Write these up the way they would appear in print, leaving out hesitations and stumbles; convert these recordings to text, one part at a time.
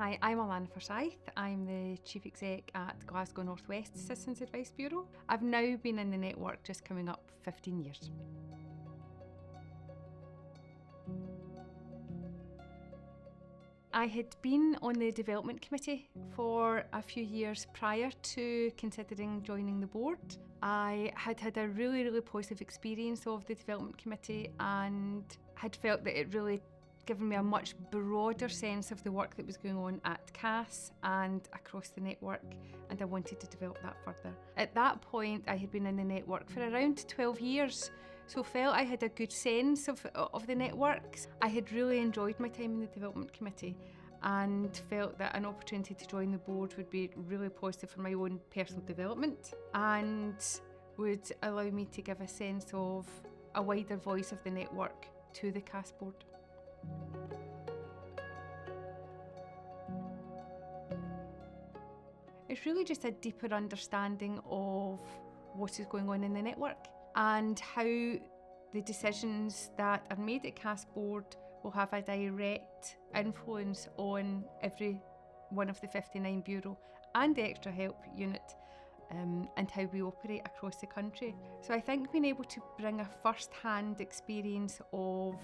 Hi, I'm Alana. I'm the Chief Exec at Glasgow North West Citizens Advice Bureau. I've now been in the network just coming up 15 years. I had been on the development committee for a few years prior to considering joining the board. I had had a really positive experience of the development committee and had felt that it really given me a much broader sense of the work that was going on at CAS and across the network, and I wanted to develop that further. At that point, I had been in the network for around 12 years, so felt I had a good sense of the networks. I had really enjoyed my time in the development committee and felt that an opportunity to join the board would be really positive for my own personal development and would allow me to give a sense of a wider voice of the network to the CAS Board. It's really just a deeper understanding of what is going on in the network and how the decisions that are made at CAS Board will have a direct influence on every one of the 59 bureau and the extra help unit and how we operate across the country. So I think being able to bring a first-hand experience of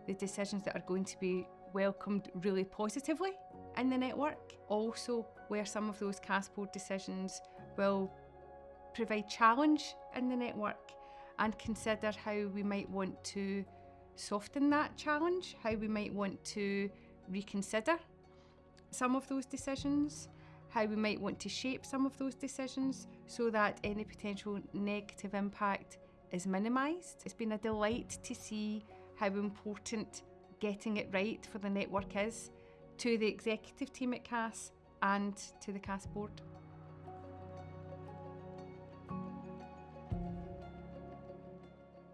the decisions that are going to be welcomed really positively in the network. Also, where some of those CAS Board decisions will provide challenge in the network and consider how we might want to soften that challenge, how we might want to reconsider some of those decisions, how we might want to shape some of those decisions so that any potential negative impact is minimised. It's been a delight to see how important getting it right for the network is to the executive team at CAS and to the CAS Board.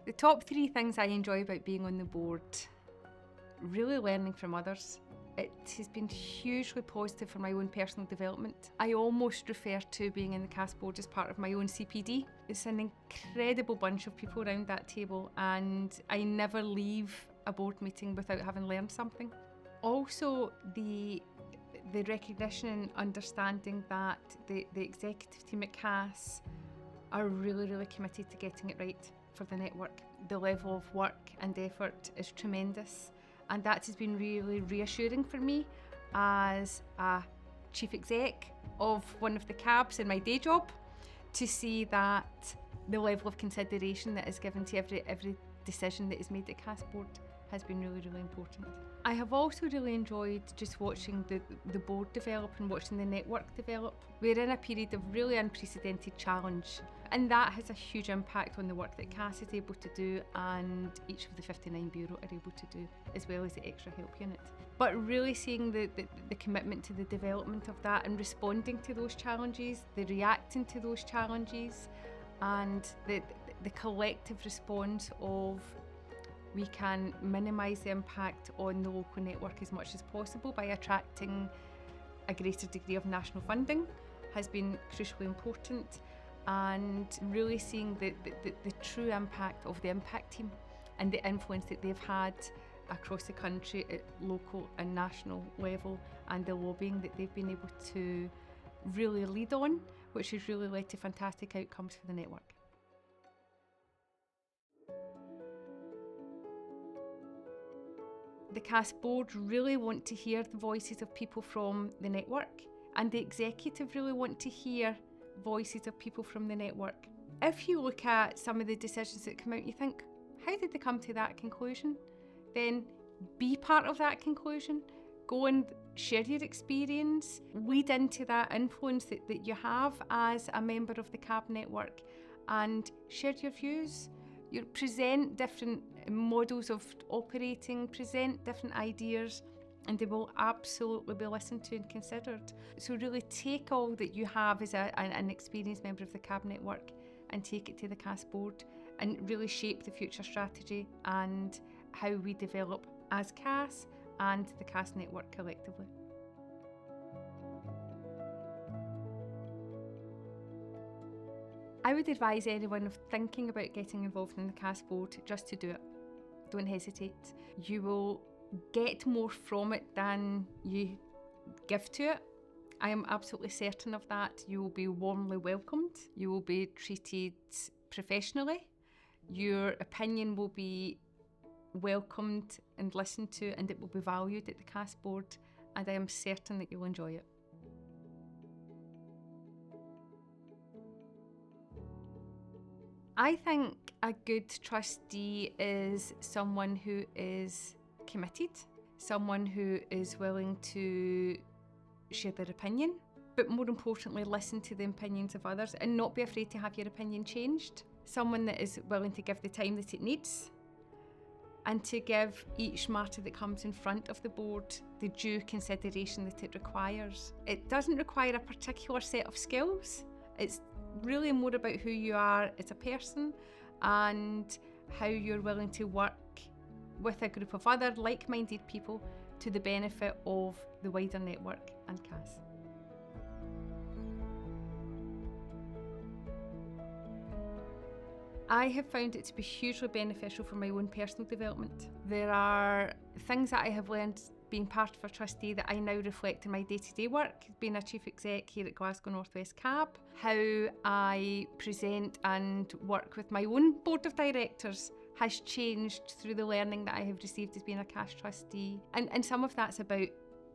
The top 3 things I enjoy about being on the board: really learning from others. It has been hugely positive for my own personal development. I almost refer to being in the CAS Board as part of my own CPD. It's an incredible bunch of people around that table and I never leave a board meeting without having learned something. Also, the recognition and understanding that the executive team at CAS are really committed to getting it right for the network. The level of work and effort is tremendous, and that has been really reassuring for me as a chief exec of one of the CABs in my day job, to see that the level of consideration that is given to every decision that is made at CAS Board has been really important. I have also really enjoyed just watching the board develop and watching the network develop. We're in a period of really unprecedented challenge, and that has a huge impact on the work that CAS is able to do and each of the 59 bureau are able to do, as well as the extra help unit. But really seeing the commitment to the development of that and responding to those challenges, the reacting to those challenges, and the collective response of we can minimise the impact on the local network as much as possible by attracting a greater degree of national funding has been crucially important, and really seeing the true impact of the impact team and the influence that they've had across the country at local and national level, and the lobbying that they've been able to really lead on, which has really led to fantastic outcomes for the network. The CAS Board really want to hear the voices of people from the network, and the executive really want to hear voices of people from the network. If you look at some of the decisions that come out, you think, how did they come to that conclusion? Then be part of that conclusion. Go and share your experience, lead into that influence that you have as a member of the CAB network, and share your views. You present different models of operating, present different ideas, and they will absolutely be listened to and considered. So really take all that you have as an experienced member of the CAB network and take it to the CAS Board and really shape the future strategy and how we develop as CAS and the CAS network collectively. I would advise anyone of thinking about getting involved in the CAS Board just to do it. Don't hesitate. You will get more from it than you give to it. I am absolutely certain of that. You will be warmly welcomed. You will be treated professionally. Your opinion will be welcomed and listened to, and it will be valued at the CAS Board, and I am certain that you'll enjoy it. I think a good trustee is someone who is committed, someone who is willing to share their opinion, but more importantly, listen to the opinions of others and not be afraid to have your opinion changed. Someone that is willing to give the time that it needs and to give each matter that comes in front of the board the due consideration that it requires. It doesn't require a particular set of skills. It's really more about who you are as a person and how you're willing to work with a group of other like-minded people to the benefit of the wider network and CAS. I have found it to be hugely beneficial for my own personal development. There are things that I have learned being part of a trustee that I now reflect in my day-to-day work, being a chief exec here at Glasgow North West CAB, how I present and work with my own board of directors has changed through the learning that I have received as being a CAS trustee. And some of that's about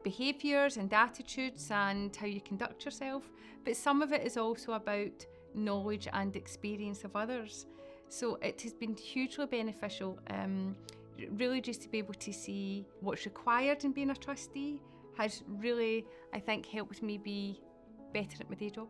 behaviours and attitudes and how you conduct yourself, but some of it is also about knowledge and experience of others. So it has been hugely beneficial, really just to be able to see what's required in being a trustee has really, I think, helped me be better at my day job.